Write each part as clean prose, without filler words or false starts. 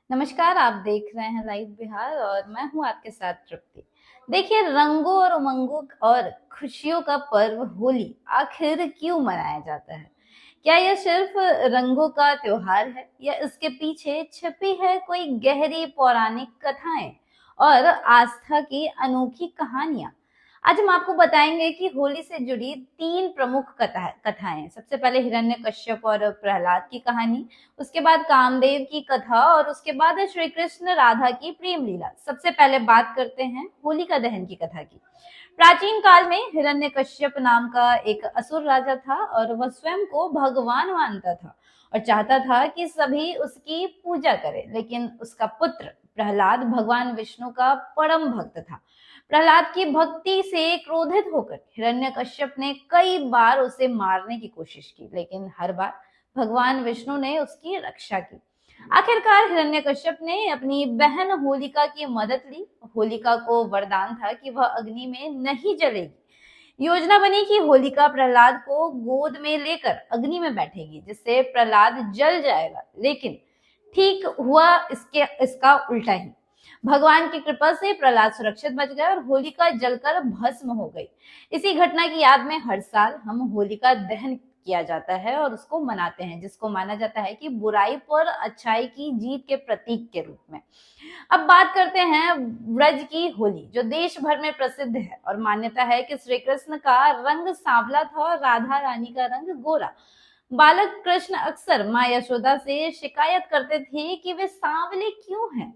नमस्कार, आप देख रहे हैं लाइव बिहार और मैं हूं आपके साथ तृप्ति। देखिए, रंगों और उमंगों और खुशियों का पर्व होली आखिर क्यों मनाया जाता है? क्या यह सिर्फ रंगों का त्योहार है या इसके पीछे छिपी है कोई गहरी पौराणिक कथाएं और आस्था की अनोखी कहानियां? आज हम आपको बताएंगे कि होली से जुड़ी तीन प्रमुख कथाएं। सबसे पहले हिरण्यकश्यप और प्रहलाद की कहानी, उसके बाद कामदेव की कथा और उसके बाद श्री कृष्ण राधा की प्रेम लीला। सबसे पहले बात करते हैं होलिका दहन की कथा की। प्राचीन काल में हिरण्यकश्यप नाम का एक असुर राजा था और वह स्वयं को भगवान मानता था और चाहता था कि सभी उसकी पूजा करें। लेकिन उसका पुत्र प्रहलाद भगवान विष्णु का परम भक्त था। प्रहलाद की भक्ति से क्रोधित होकर हिरण्यकश्यप ने कई बार उसे मारने की कोशिश की, लेकिन हर बार भगवान विष्णु ने उसकी रक्षा की। आखिरकार हिरण्यकश्यप ने अपनी बहन होलिका की मदद ली। होलिका को वरदान था कि वह अग्नि में नहीं जलेगी। योजना बनी कि होलिका प्रहलाद को गोद में लेकर अग्नि में बैठेगी, जिससे प्रहलाद जल जाएगा। लेकिन ठीक हुआ इसका उल्टा ही। भगवान की कृपा से प्रहलाद सुरक्षित बच गए और होलिका जलकर भस्म हो गई। इसी घटना की याद में हर साल हम होलिका दहन किया जाता है और उसको मनाते हैं, जिसको माना जाता है कि बुराई पर अच्छाई की जीत के प्रतीक के रूप में। अब बात करते हैं ब्रज की होली, जो देश भर में प्रसिद्ध है और मान्यता है कि श्री कृष्ण का रंग सांवला था और राधा रानी का रंग गोरा। बालक कृष्ण अक्सर माँ यशोदा से शिकायत करते थे कि वे सांवले क्यों हैं।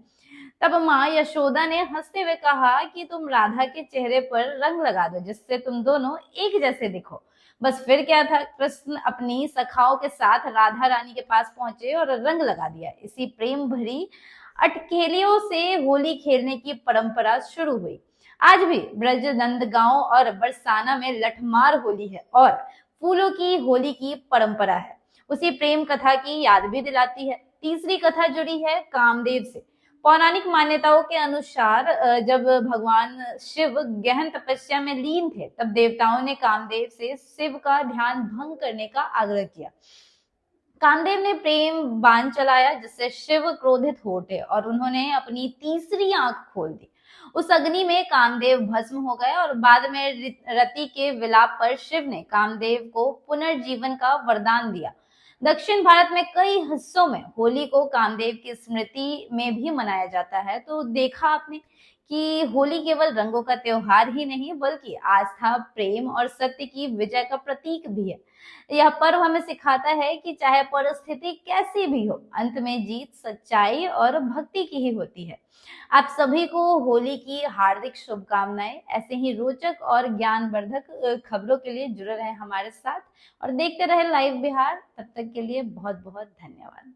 तब माँ यशोदा ने हंसते हुए कहा कि तुम राधा के चेहरे पर रंग लगा दो, जिससे तुम दोनों एक जैसे दिखो। बस फिर क्या था, कृष्ण अपनी सखाओं के साथ राधा रानी के पास पहुंचे और रंग लगा दिया। इसी प्रेम भरी अटखेलियों से होली खेलने की परंपरा शुरू हुई। आज भी ब्रज, नंदगांव और बरसाना में लठमार होली है और फूलों की होली की परंपरा है। उसी प्रेम कथा की याद भी दिलाती है। तीसरी कथा जुड़ी है कामदेव से। पौराणिक मान्यताओं के अनुसार जब भगवान शिव गहन तपस्या में लीन थे, तब देवताओं ने कामदेव से शिव का ध्यान भंग करने का आग्रह किया। कामदेव ने प्रेम बाण चलाया, जिससे शिव क्रोधित हो उठे और उन्होंने अपनी तीसरी आंख खोल दी। उस अग्नि में कामदेव भस्म हो गए और बाद में रति के विलाप पर शिव ने कामदेव को पुनर्जीवन का वरदान दिया। दक्षिण भारत में कई हिस्सों में होली को कामदेव की स्मृति में भी मनाया जाता है। तो देखा आपने कि होली केवल रंगों का त्योहार ही नहीं, बल्कि आस्था, प्रेम और सत्य की विजय का प्रतीक भी है। यह पर्व हमें सिखाता है कि चाहे परिस्थिति कैसी भी हो, अंत में जीत सच्चाई और भक्ति की ही होती है। आप सभी को होली की हार्दिक शुभकामनाएं। ऐसे ही रोचक और ज्ञानवर्धक खबरों के लिए जुड़े रहे हमारे साथ और देखते रहे लाइव बिहार। तब तक के लिए बहुत बहुत धन्यवाद।